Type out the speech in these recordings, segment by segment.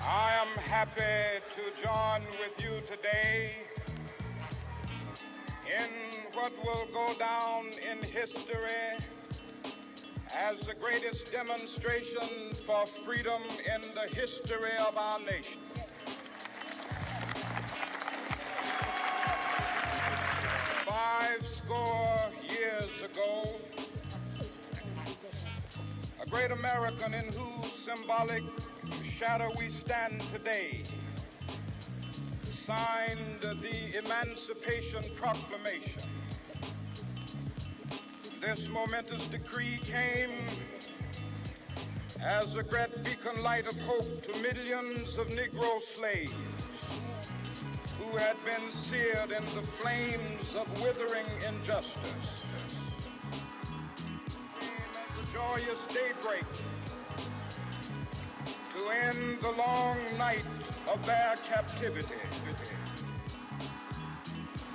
I am happy to join with you today in what will go down in history as the greatest demonstration for freedom in the history of our nation. Five score years ago, a great American in whose symbolic shadow we stand today signed the Emancipation Proclamation. This momentous decree came as a great beacon light of hope to millions of Negro slaves who had been seared in the flames of withering injustice. It came as a joyous daybreak to end the long night of their captivity.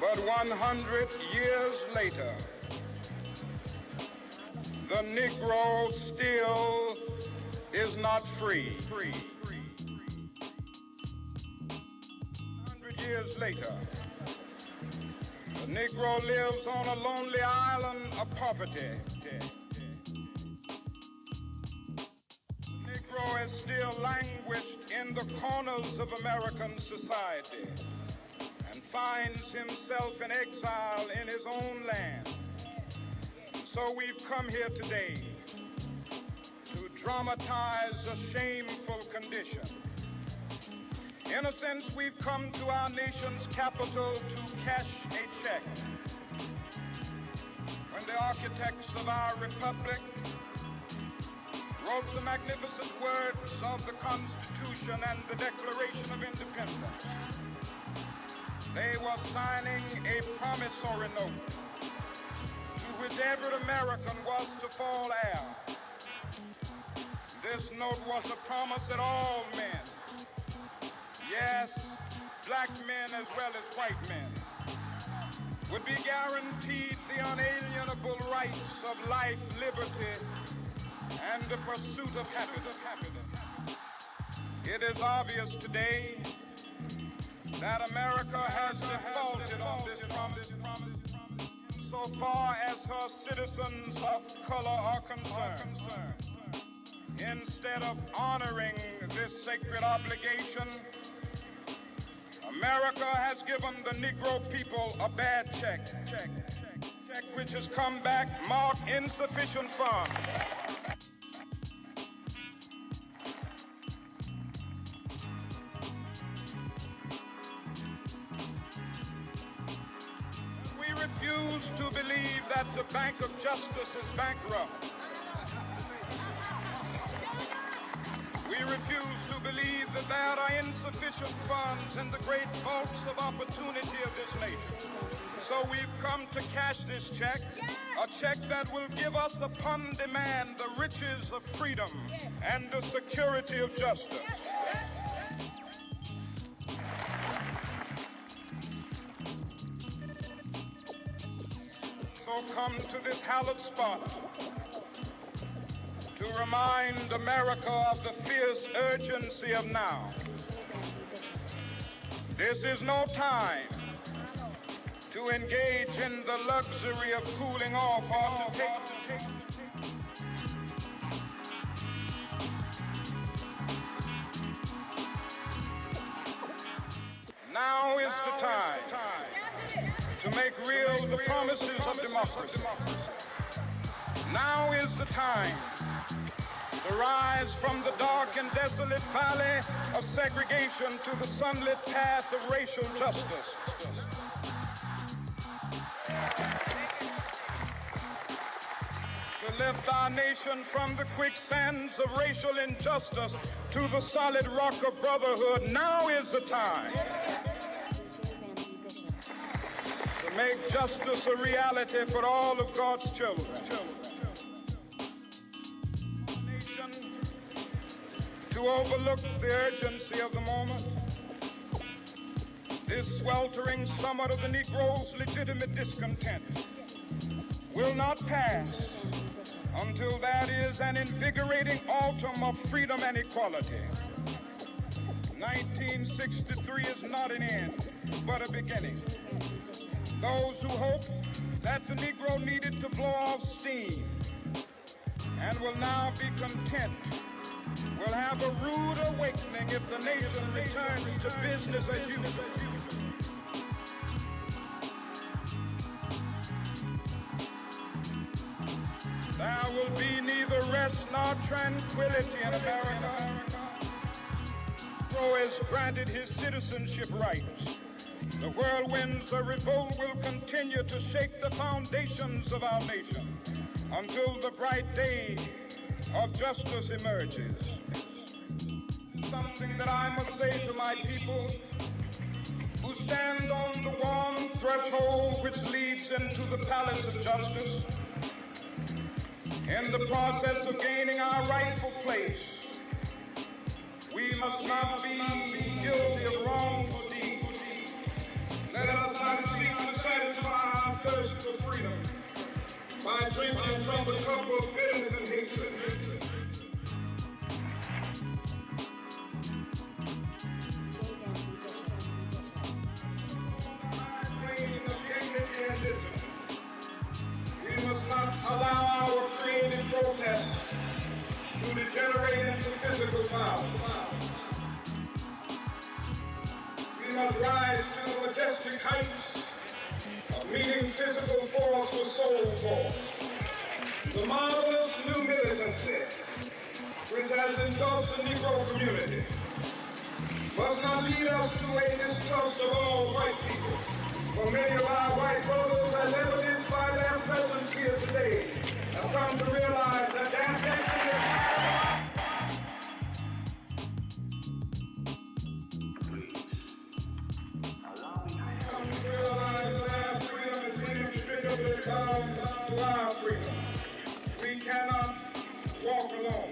But 100 years later, the Negro still is not free. 100 years later, the Negro lives on a lonely island of poverty. The Negro is still languished in the corners of American society and finds himself in exile in his own land. So we've come here today to dramatize a shameful condition. In a sense, we've come to our nation's capital to cash a check. When the architects of our republic wrote the magnificent words of the Constitution and the Declaration of Independence, they were signing a promissory note to which every American was to fall heir. This note was a promise that all men, yes, black men as well as white men, would be guaranteed the unalienable rights of life, liberty, and the pursuit of happiness. It is obvious today that America has defaulted on this promise so far as her citizens of color are concerned. Instead of honoring this sacred obligation, America has given the Negro people a bad check which has come back marked insufficient funds. We refuse to believe that the Bank of Justice is bankrupt. We refuse to believe that there are insufficient funds in the great vaults of opportunity of this nation. So we've come to cash this check, a check that will give us upon demand the riches of freedom and the security of justice. So come to this hallowed spot to remind America of the fierce urgency of now. This is no time to engage in the luxury of cooling off or to take. Now is the time to make real the promises of democracy. Now is the time to rise from the dark and desolate valley of segregation to the sunlit path of racial justice. To lift our nation from the quicksands of racial injustice to the solid rock of brotherhood. Now is the time to make justice a reality for all of God's children. To overlook the urgency of the moment, this sweltering summit of the Negro's legitimate discontent will not pass until that is an invigorating autumn of freedom and equality. 1963 is not an end, but a beginning. Those who hope that the Negro needed to blow off steam and will now be content will have a rude awakening if the nation returns to business as usual. There will be neither rest nor tranquility in America. Negro has granted his citizenship rights. The whirlwinds of revolt will continue to shake the foundations of our nation until the bright day of justice emerges. Something that I must say to my people who stand on the warm threshold which leads into the palace of justice. In the process of gaining our rightful place, we must not be guilty of wrongful deeds. Let us not seek to satisfy our thirst for freedom by drinking from the cup of bitterness and hatred. We must not allow our creative protest to degenerate into physical violence. We must rise to the majestic heights of meeting physical force with soul force. The marvelous new militancy which has engulfed the Negro community must not lead us to a distrust of all white people. For many of our white brothers, as evidenced by their presence here today, have come to realize that their destiny to our freedom. We cannot walk alone.